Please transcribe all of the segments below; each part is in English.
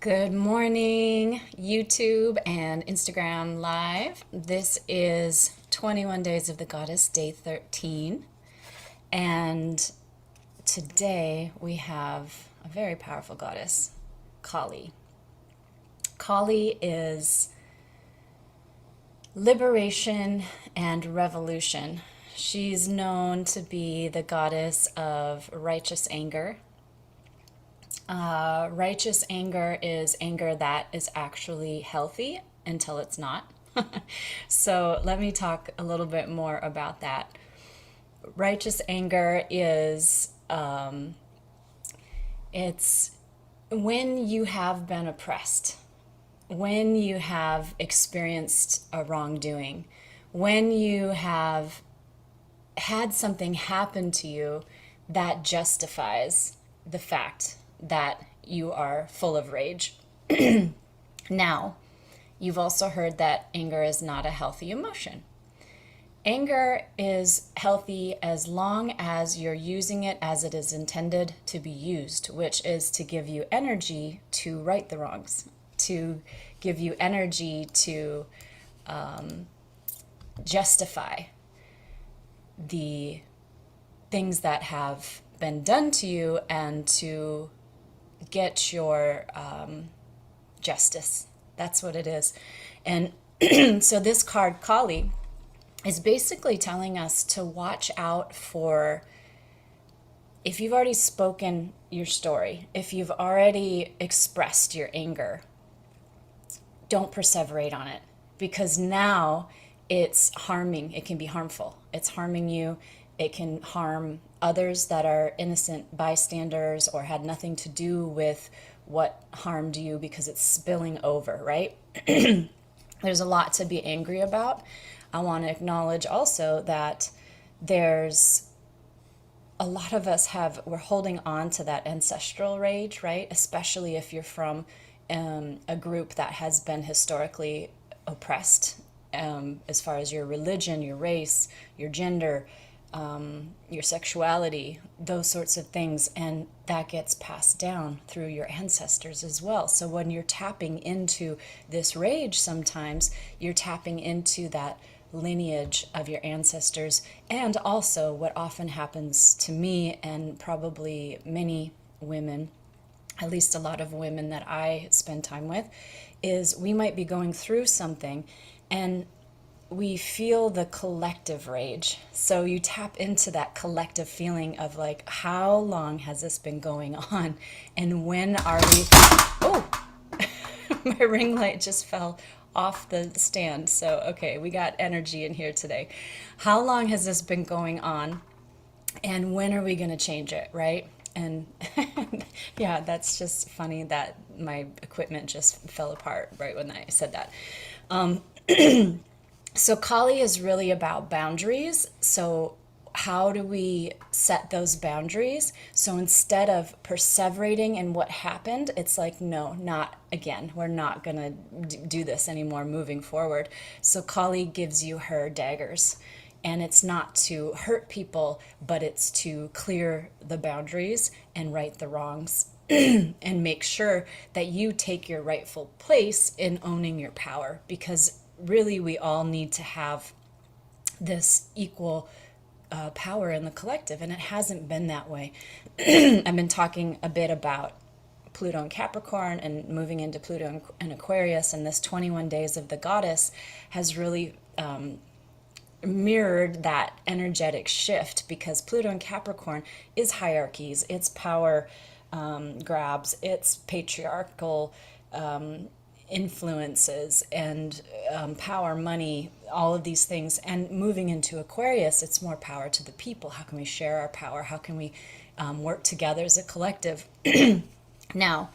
Good morning, YouTube and Instagram Live. This is 21 Days of the Goddess, day 13. And today we have a very powerful goddess, Kali. Kali is liberation and revolution. She's known to be the goddess of righteous anger. Righteous anger is anger that is actually healthy until it's not. So let me talk a little bit more about that. Righteous anger is it's when you have been oppressed, when you have experienced a wrongdoing, when you have had something happen to you that justifies the fact that you are full of rage. Now, you've also heard that anger is not a healthy emotion. Anger is healthy as long as you're using it as it is intended to be used, which is to give you energy to right the wrongs, to give you energy to justify the things that have been done to you and to get your justice. That's what it is. And so this card, Kali, is basically telling us to watch out for, if you've already spoken your story, if you've already expressed your anger, don't perseverate on it, because now it's harming. It can be harmful. It's harming you. It can harm others that are innocent bystanders or had nothing to do with what harmed you, because it's spilling over, right? There's a lot to be angry about. I want to acknowledge also that there's a lot of us we're holding on to that ancestral rage, right? Especially if you're from a group that has been historically oppressed, as far as your religion, your race, your gender, your sexuality, those sorts of things, and that gets passed down through your ancestors as well. So when you're tapping into this rage, sometimes you're tapping into that lineage of your ancestors. And also what often happens to me, and probably many women, at least a lot of women that I spend time with, is we might be going through something and we feel the collective rage. So you tap into that collective feeling of like, how long has this been going on? And when are we... Oh, my ring light just fell off the stand. So, okay, we got energy in here today. How long has this been going on? And when are we going to change it, right? And yeah, that's just funny that my equipment just fell apart right when I said that. So Kali is really about boundaries. So how do we set those boundaries? So instead of perseverating in what happened, it's like, no, not again. We're not going to do this anymore moving forward. So Kali gives you her daggers. And it's not to hurt people, but it's to clear the boundaries and right the wrongs and make sure that you take your rightful place in owning your power, because really we all need to have this equal power in the collective, and it hasn't been that way. I've been talking a bit about Pluto and Capricorn and moving into Pluto and Aquarius, and this 21 Days of the Goddess has really mirrored that energetic shift, because Pluto and Capricorn is hierarchies, it's power grabs, it's patriarchal influences and power, money, all of these things. And moving into Aquarius, it's more power to the people. How can we share our power? How can we work together as a collective? Now,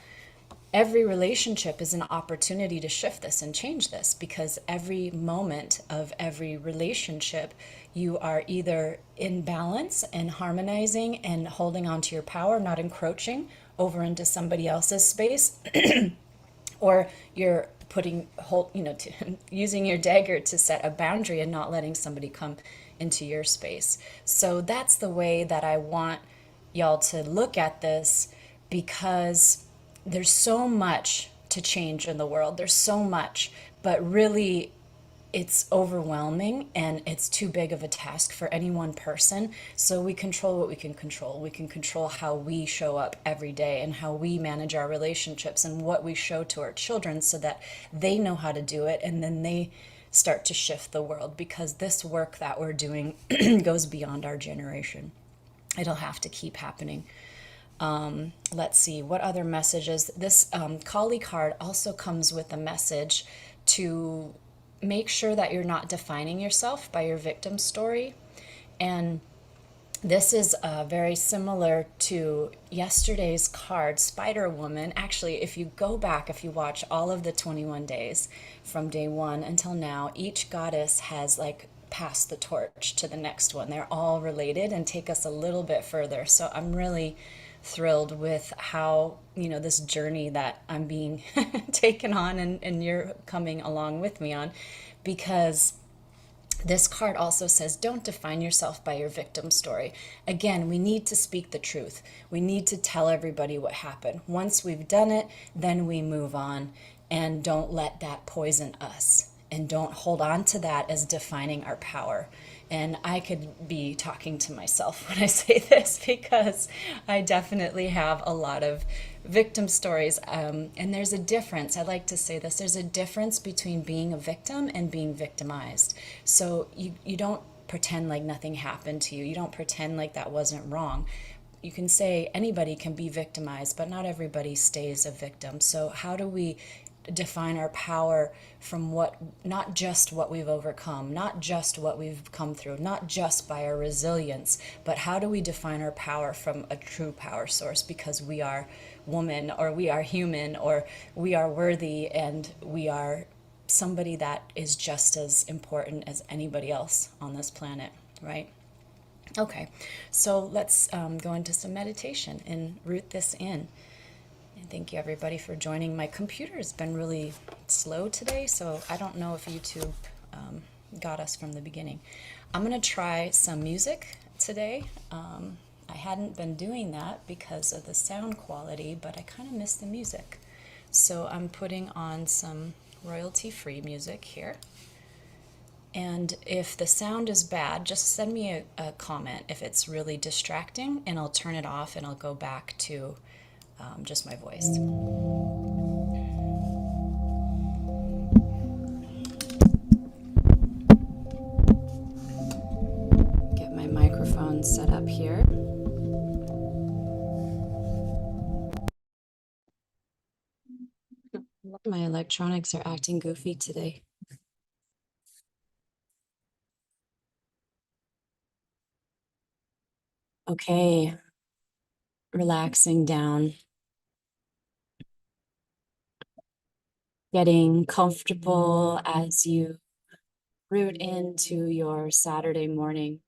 every relationship is an opportunity to shift this and change this, because every moment of every relationship, you are either in balance and harmonizing and holding on to your power, not encroaching over into somebody else's space, or you're using your dagger to set a boundary and not letting somebody come into your space. So that's the way that I want y'all to look at this, because there's so much to change in the world. There's so much, but really it's overwhelming and it's too big of a task for any one person. So we control what we can control. We can control how we show up every day and how we manage our relationships and what we show to our children so that they know how to do it and then they start to shift the world, because this work that we're doing goes beyond our generation. It'll have to keep happening. Let's see, what other messages? This Kali card also comes with a message to make sure that you're not defining yourself by your victim story. And this is very similar to yesterday's card, Spider Woman. Actually, if you go back, if you watch all of the 21 days from day one until now, each goddess has like passed the torch to the next one. They're all related and take us a little bit further. So I'm really thrilled with how, this journey that I'm being taken on, and you're coming along with me on, because this card also says don't define yourself by your victim story. Again, we need to speak the truth. We need to tell everybody what happened. Once we've done it, then we move on, and don't let that poison us. And don't hold on to that as defining our power. And I could be talking to myself when I say this, because I definitely have a lot of victim stories. And there's a difference. I like to say this. There's a difference between being a victim and being victimized. So you don't pretend like nothing happened to you. You don't pretend like that wasn't wrong. You can say anybody can be victimized, but not everybody stays a victim. So how do we define our power from not just what we've overcome, not just what we've come through, not just by our resilience, but how do we define our power from a true power source, because we are woman, or we are human, or we are worthy, and we are somebody that is just as important as anybody else on this planet, right? Okay, so let's go into some meditation and root this in. And thank you everybody for joining. My computer has been really slow today, so I don't know if YouTube got us from the beginning. I'm going to try some music today. I hadn't been doing that because of the sound quality, but I kind of miss the music. So I'm putting on some royalty-free music here. And if the sound is bad, just send me a comment if it's really distracting, and I'll turn it off and I'll go back to just my voice. Get my microphone set up here. My electronics are acting goofy today. Okay, relaxing down, getting comfortable as you root into your Saturday morning.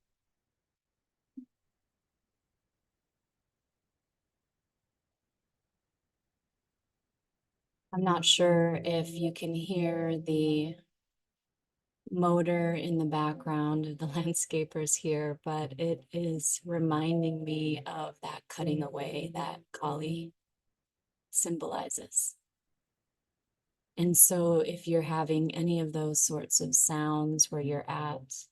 I'm not sure if you can hear the motor in the background of the landscapers here, but it is reminding me of that cutting away that Kali symbolizes. And so if you're having any of those sorts of sounds where you're at,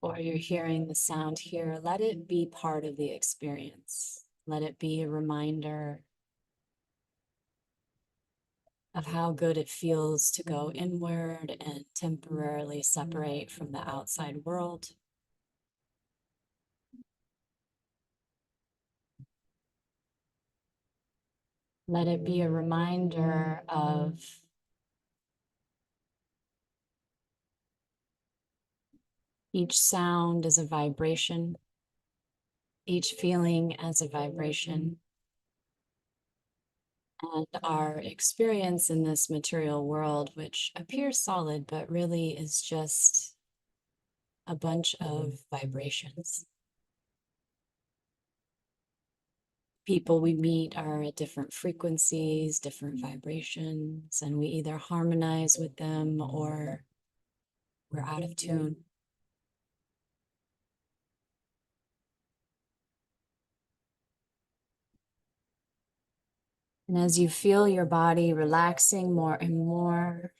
or you're hearing the sound here, let it be part of the experience. Let it be a reminder of how good it feels to go inward and temporarily separate from the outside world. Let it be a reminder of each sound as a vibration, each feeling as a vibration, and our experience in this material world, which appears solid, but really is just a bunch of vibrations. People we meet are at different frequencies, different vibrations, and we either harmonize with them or we're out of tune. And as you feel your body relaxing more and more,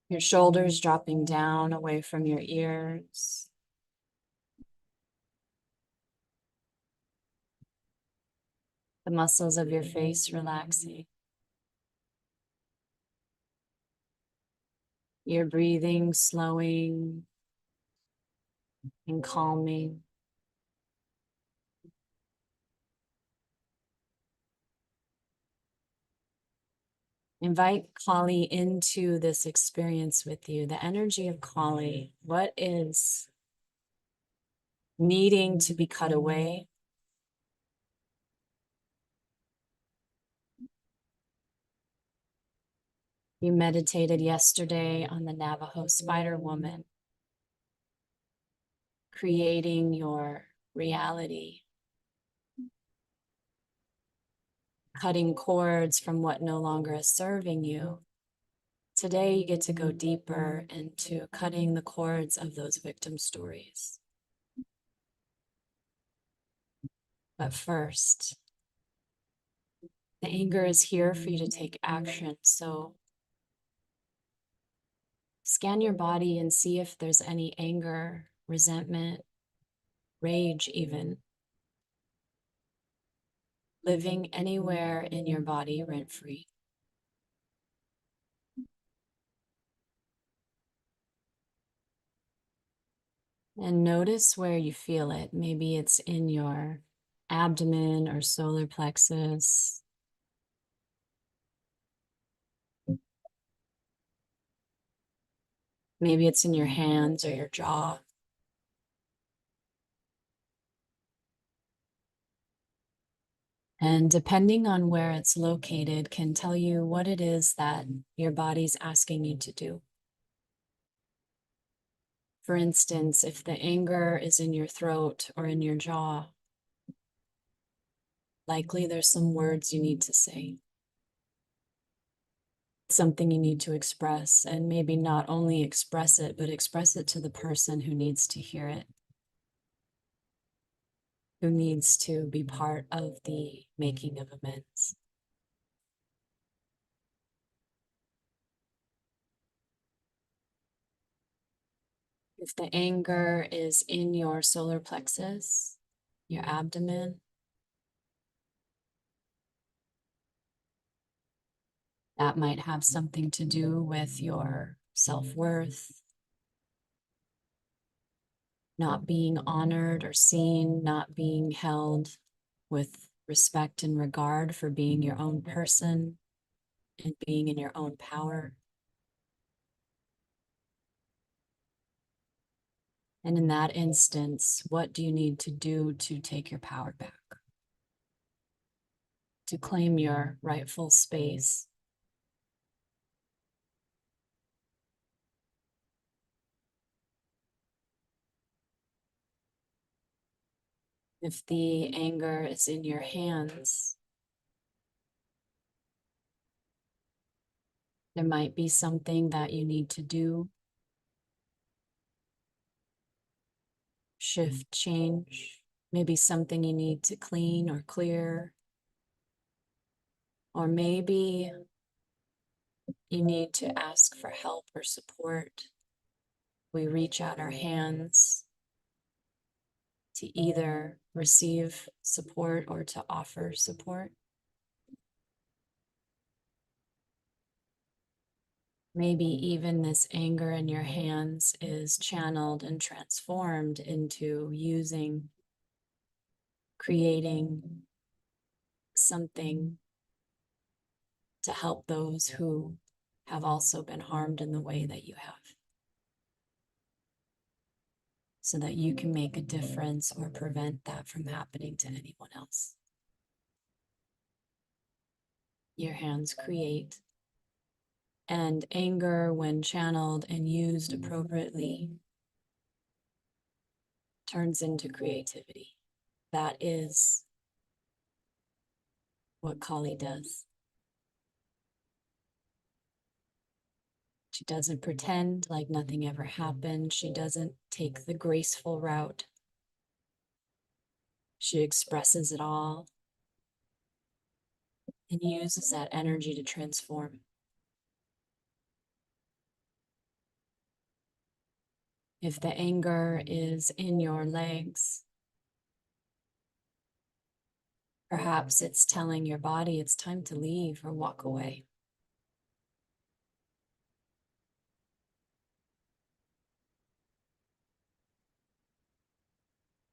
your shoulders dropping down away from your ears, the muscles of your face relaxing, your breathing slowing and calming. Invite Kali into this experience with you, the energy of Kali. What is needing to be cut away? You meditated yesterday on the Navajo Spider Woman, creating your reality, cutting cords from what no longer is serving you. Today, you get to go deeper into cutting the cords of those victim stories. But first, the anger is here for you to take action. So scan your body and see if there's any anger, resentment, rage, even living anywhere in your body rent free. And notice where you feel it. Maybe it's in your abdomen or solar plexus. Maybe it's in your hands or your jaw. And depending on where it's located can tell you what it is that your body's asking you to do. For instance, if the anger is in your throat or in your jaw, likely there's some words you need to say, something you need to express, and maybe not only express it, but express it to the person who needs to hear it, who needs to be part of the making of amends. If the anger is in your solar plexus, your abdomen, that might have something to do with your self-worth, not being honored or seen, not being held with respect and regard for being your own person and being in your own power. And in that instance, what do you need to do to take your power back? To claim your rightful space? If the anger is in your hands, there might be something that you need to do, shift, change, maybe something you need to clean or clear, or maybe you need to ask for help or support. We reach out our hands to either receive support or to offer support. Maybe even this anger in your hands is channeled and transformed into creating something to help those who have also been harmed in the way that you have, so that you can make a difference or prevent that from happening to anyone else. Your hands create, and anger, when channeled and used appropriately, turns into creativity. That is what Kali does. She doesn't pretend like nothing ever happened. She doesn't take the graceful route. She expresses it all. and uses that energy to transform. If the anger is in your legs, perhaps it's telling your body it's time to leave or walk away.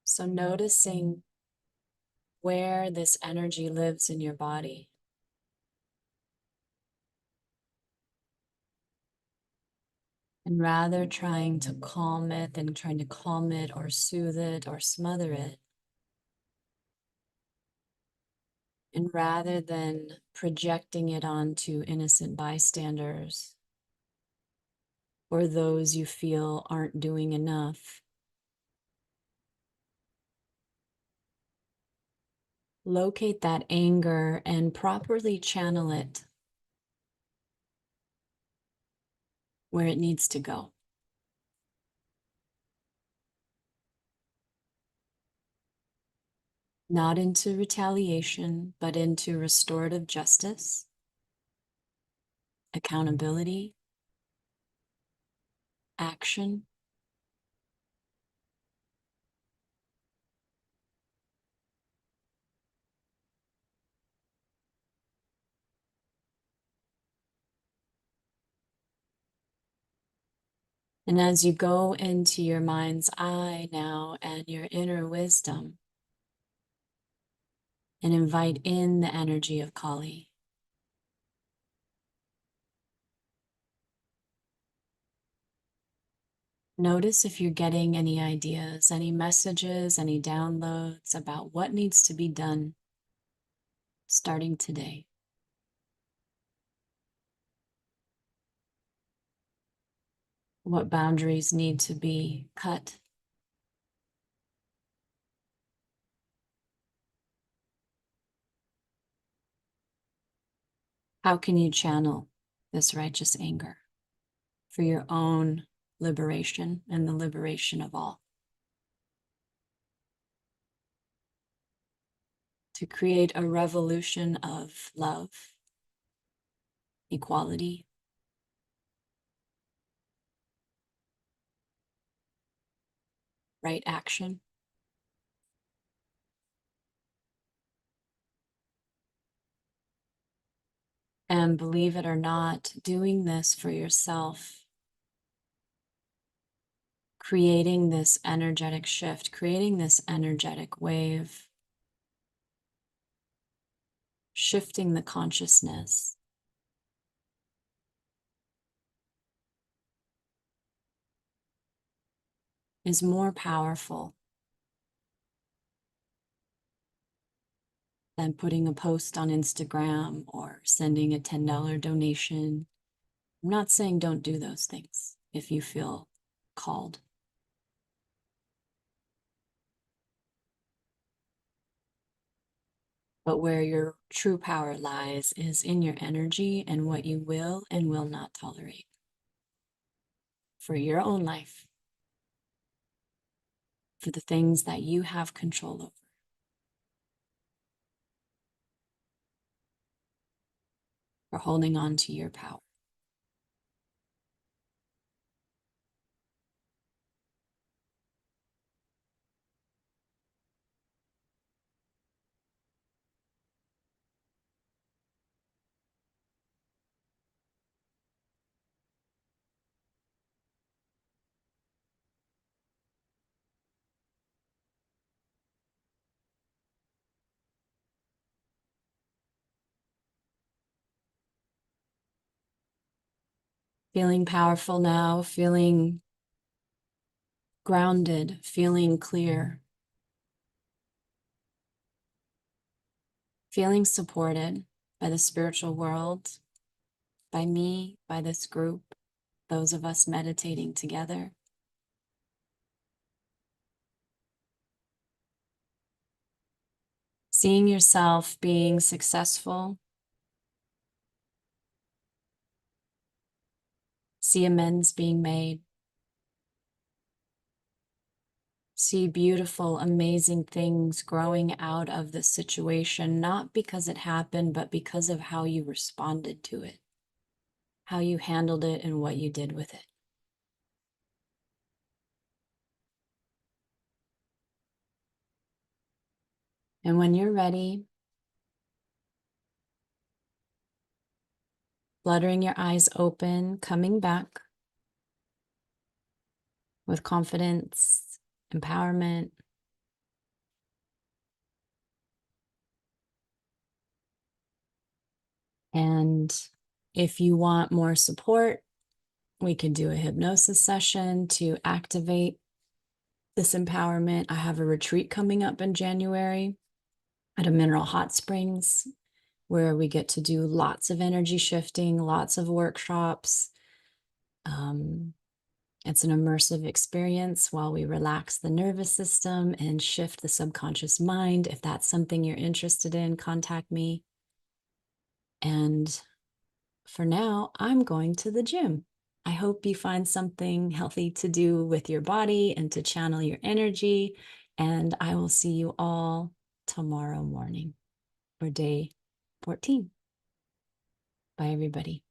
So noticing where this energy lives in your body. And rather trying to calm it than trying to calm it or soothe it or smother it. And rather than projecting it onto innocent bystanders or those you feel aren't doing enough, locate that anger and properly channel it where it needs to go. Not into retaliation, but into restorative justice, accountability, action. And as you go into your mind's eye now and your inner wisdom, and invite in the energy of Kali, notice if you're getting any ideas, any messages, any downloads about what needs to be done starting today. What boundaries need to be cut. How can you channel this righteous anger for your own liberation and the liberation of all? To create a revolution of love, equality, right action. And believe it or not, doing this for yourself, creating this energetic shift, creating this energetic wave, shifting the consciousness is more powerful than putting a post on Instagram or sending a $10 donation. I'm not saying don't do those things if you feel called. But where your true power lies is in your energy and what you will and will not tolerate for your own life, for the things that you have control over, for holding on to your power. Feeling powerful now, feeling grounded, feeling clear, feeling supported by the spiritual world, by me, by this group, those of us meditating together. Seeing yourself being successful, see amends being made, see beautiful, amazing things growing out of the situation, not because it happened, but because of how you responded to it, how you handled it, and what you did with it. And when you're ready, fluttering your eyes open, coming back with confidence, empowerment. And if you want more support, we could do a hypnosis session to activate this empowerment. I have a retreat coming up in January at a mineral hot springs where we get to do lots of energy shifting, lots of workshops. It's an immersive experience while we relax the nervous system and shift the subconscious mind. If that's something you're interested in, contact me. And for now, I'm going to the gym. I hope you find something healthy to do with your body and to channel your energy. And I will see you all tomorrow morning for day 14. Bye, everybody.